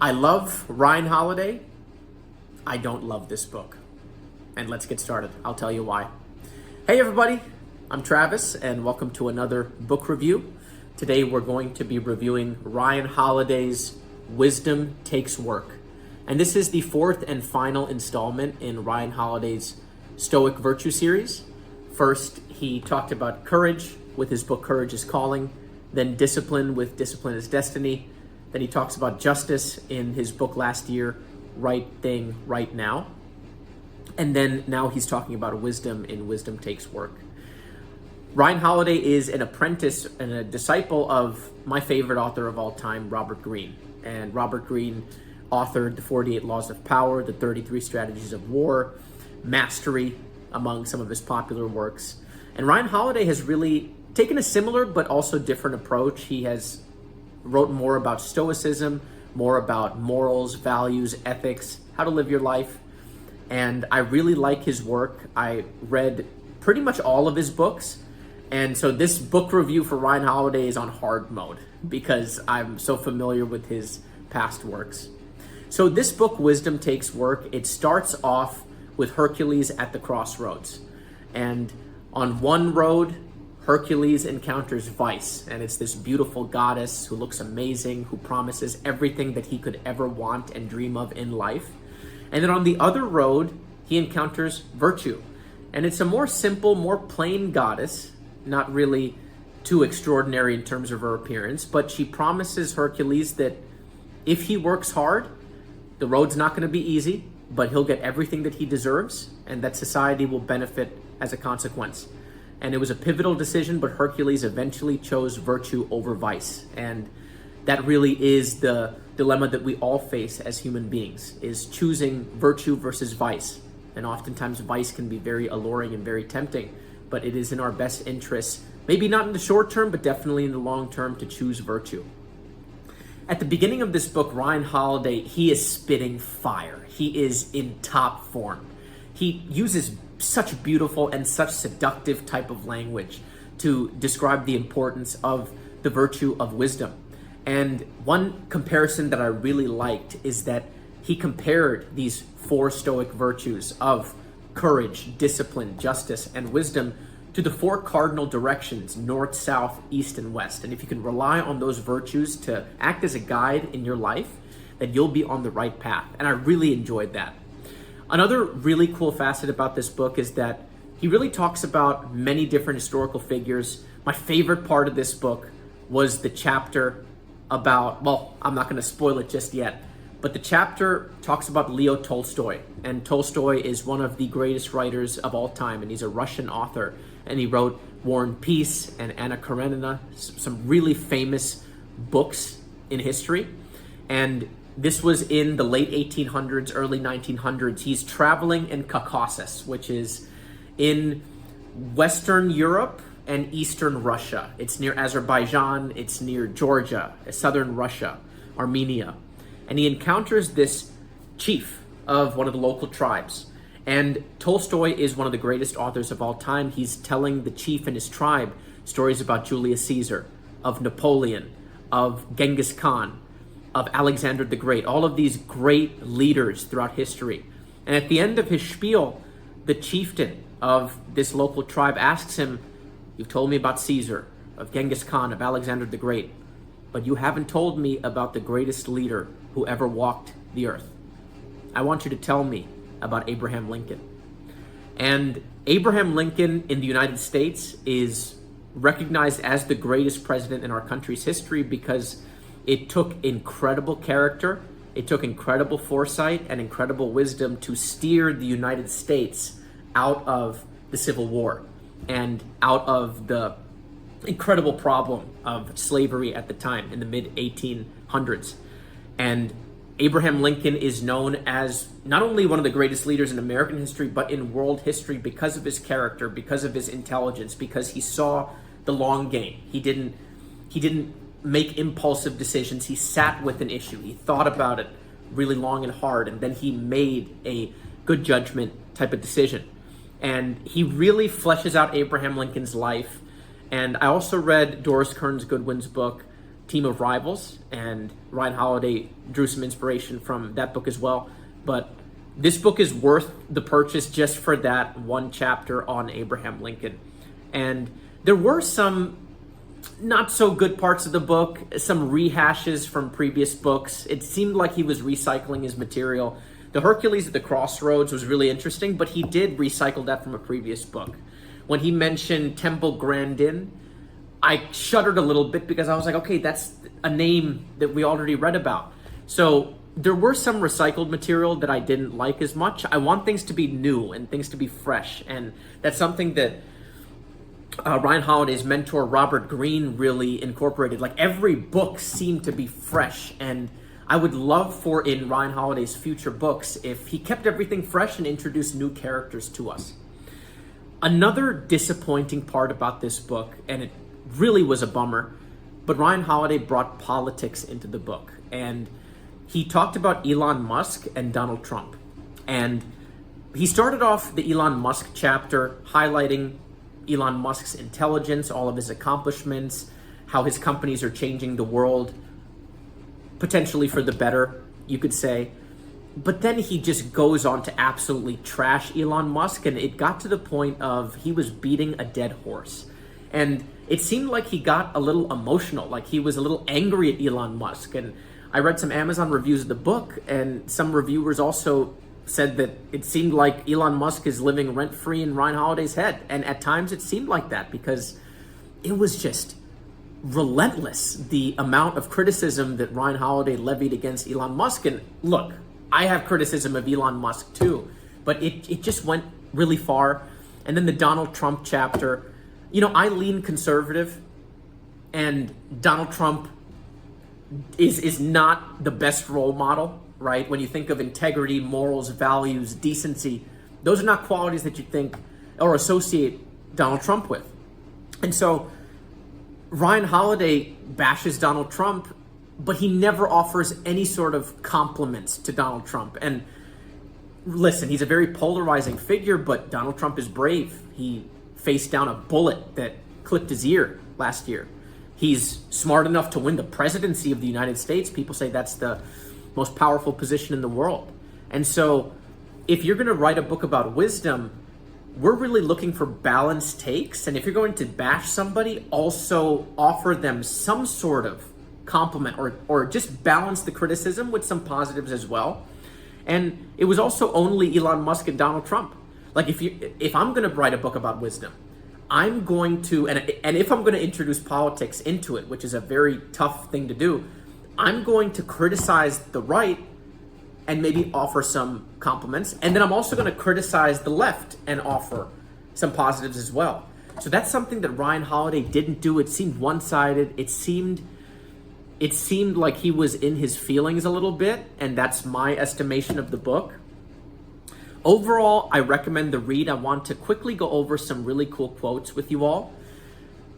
I love Ryan Holiday. I don't love this book. And let's get started. I'll tell you why. Hey everybody, I'm Travis and welcome to another book review. Today we're going to be reviewing Ryan Holiday's Wisdom Takes Work. And this is the fourth and final installment in Ryan Holiday's Stoic Virtue series. First, he talked about courage with his book Courage is Calling, then discipline with Discipline is Destiny. Then he talks about justice in his book last year, Right Thing, Right Now. And then now he's talking about wisdom in Wisdom Takes Work. Ryan Holiday is an apprentice and a disciple of my favorite author of all time, Robert Greene. And Robert Greene authored The 48 Laws of Power, The 33 Strategies of War, Mastery, among some of his popular works. And Ryan Holiday has really taken a similar but also different approach. He has wrote more about stoicism, more about morals, values, ethics, how to live your life. And I really like his work. I read pretty much all of his books. And so this book review for Ryan Holiday is on hard mode because I'm so familiar with his past works. So this book, Wisdom Takes Work, it starts off with Hercules at the crossroads. And on one road, Hercules encounters Vice, and it's this beautiful goddess who looks amazing, who promises everything that he could ever want and dream of in life. And then on the other road, he encounters Virtue. And it's a more simple, more plain goddess, not really too extraordinary in terms of her appearance, but she promises Hercules that if he works hard, the road's not going to be easy, but he'll get everything that he deserves, and that society will benefit as a consequence. And it was a pivotal decision, but Hercules eventually chose virtue over vice. And that really is the dilemma that we all face as human beings, is choosing virtue versus vice. And oftentimes vice can be very alluring and very tempting, but it is in our best interests, maybe not in the short term, but definitely in the long term, to choose virtue. At the beginning of this book, Ryan Holiday, he is spitting fire. He is in top form. He uses such beautiful and such seductive type of language to describe the importance of the virtue of wisdom. And one comparison that I really liked is that he compared these four Stoic virtues of courage, discipline, justice, and wisdom to the four cardinal directions, north, south, east, and west. And if you can rely on those virtues to act as a guide in your life, then you'll be on the right path. And I really enjoyed that. Another really cool facet about this book is that he really talks about many different historical figures. My favorite part of this book was the chapter about, well, I'm not going to spoil it just yet, but the chapter talks about Leo Tolstoy. And Tolstoy is one of the greatest writers of all time, and he's a Russian author. And he wrote War and Peace and Anna Karenina, some really famous books in history. And this was in the late 1800s, early 1900s. He's traveling in Caucasus, which is in Western Europe and Eastern Russia. It's near Azerbaijan, it's near Georgia, southern Russia, Armenia. And he encounters this chief of one of the local tribes. And Tolstoy is one of the greatest authors of all time. He's telling the chief and his tribe stories about Julius Caesar, of Napoleon, of Genghis Khan, of Alexander the Great, all of these great leaders throughout history. And at the end of his spiel, the chieftain of this local tribe asks him, "You've told me about Caesar, of Genghis Khan, of Alexander the Great, but you haven't told me about the greatest leader who ever walked the earth. I want you to tell me about Abraham Lincoln." And Abraham Lincoln in the United States is recognized as the greatest president in our country's history because it took incredible character, it took incredible foresight and incredible wisdom to steer the United States out of the Civil War and out of the incredible problem of slavery at the time in the mid-1800s. And Abraham Lincoln is known as not only one of the greatest leaders in American history, but in world history because of his character, because of his intelligence, because he saw the long game. He didn't make impulsive decisions. He sat with an issue. He thought about it really long and hard, and then he made a good judgment type of decision. And he really fleshes out Abraham Lincoln's life. And I also read Doris Kearns Goodwin's book, Team of Rivals, and Ryan Holiday drew some inspiration from that book as well. But this book is worth the purchase just for that one chapter on Abraham Lincoln. And there were some not so good parts of the book, some rehashes from previous books. It seemed like he was recycling his material. The Hercules at the Crossroads was really interesting, but he did recycle that from a previous book. When he mentioned Temple Grandin, I shuddered a little bit because I was like, okay, that's a name that we already read about. So there were some recycled material that I didn't like as much. I want things to be new and things to be fresh. And that's something that Ryan Holiday's mentor, Robert Greene, really incorporated. Like every book seemed to be fresh. And I would love for in Ryan Holiday's future books if he kept everything fresh and introduced new characters to us. Another disappointing part about this book, and it really was a bummer, but Ryan Holiday brought politics into the book. And he talked about Elon Musk and Donald Trump. And he started off the Elon Musk chapter highlighting Elon Musk's intelligence, all of his accomplishments, how his companies are changing the world, potentially for the better, you could say. But then he just goes on to absolutely trash Elon Musk, and it got to the point of he was beating a dead horse. And it seemed like he got a little emotional, like he was a little angry at Elon Musk. And I read some Amazon reviews of the book, and some reviewers also said that it seemed like Elon Musk is living rent-free in Ryan Holiday's head. And at times it seemed like that because it was just relentless, the amount of criticism that Ryan Holiday levied against Elon Musk. And look, I have criticism of Elon Musk too, but it just went really far. And then the Donald Trump chapter, you know, I lean conservative, and Donald Trump is not the best role model, right? When you think of integrity, morals, values, decency, those are not qualities that you think or associate Donald Trump with. And so Ryan Holiday bashes Donald Trump, but he never offers any sort of compliments to Donald Trump. And listen, he's a very polarizing figure, but Donald Trump is brave. He faced down a bullet that clipped his ear last year. He's smart enough to win the presidency of the United States. People say that's the most powerful position in the world. And so if you're going to write a book about wisdom, we're really looking for balanced takes. And if you're going to bash somebody, also offer them some sort of compliment or just balance the criticism with some positives as well. And it was also only Elon Musk and Donald Trump. Like if I'm going to write a book about wisdom, I'm going to, and if I'm going to introduce politics into it, which is a very tough thing to do, I'm going to criticize the right and maybe offer some compliments. And then I'm also going to criticize the left and offer some positives as well. So that's something that Ryan Holiday didn't do. It seemed one-sided. It seemed like he was in his feelings a little bit, and that's my estimation of the book. Overall, I recommend the read. I want to quickly go over some really cool quotes with you all.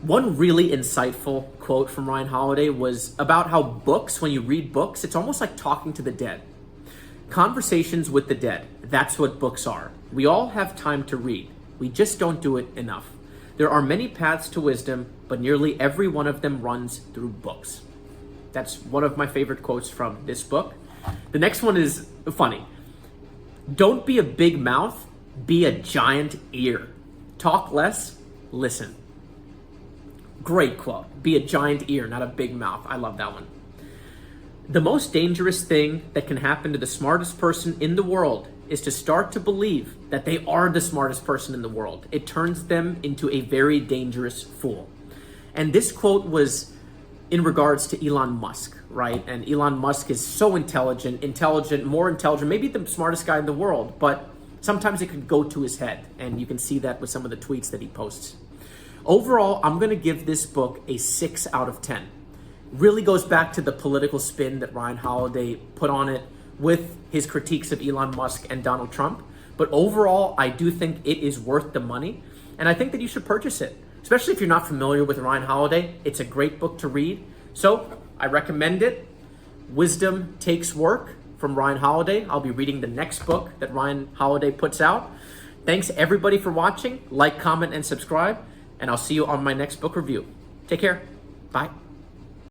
One really insightful quote from Ryan Holiday was about how books, when you read books, it's almost like talking to the dead. Conversations with the dead, that's what books are. We all have time to read. We just don't do it enough. There are many paths to wisdom, but nearly every one of them runs through books. That's one of my favorite quotes from this book. The next one is funny. Don't be a big mouth, be a giant ear. Talk less, listen. Great quote. Be a giant ear, not a big mouth. I love that one. The most dangerous thing that can happen to the smartest person in the world is to start to believe that they are the smartest person in the world. It turns them into a very dangerous fool. And this quote was in regards to Elon Musk, right? And Elon Musk is so intelligent, more intelligent, maybe the smartest guy in the world, but sometimes it could go to his head. And you can see that with some of the tweets that he posts. Overall, I'm going to give this book a 6 out of 10. Really goes back to the political spin that Ryan Holiday put on it with his critiques of Elon Musk and Donald Trump. But overall, I do think it is worth the money. And I think that you should purchase it, especially if you're not familiar with Ryan Holiday. It's a great book to read. So I recommend it. Wisdom Takes Work from Ryan Holiday. I'll be reading the next book that Ryan Holiday puts out. Thanks everybody for watching. Like, comment, and subscribe. And I'll see you on my next book review. Take care. Bye.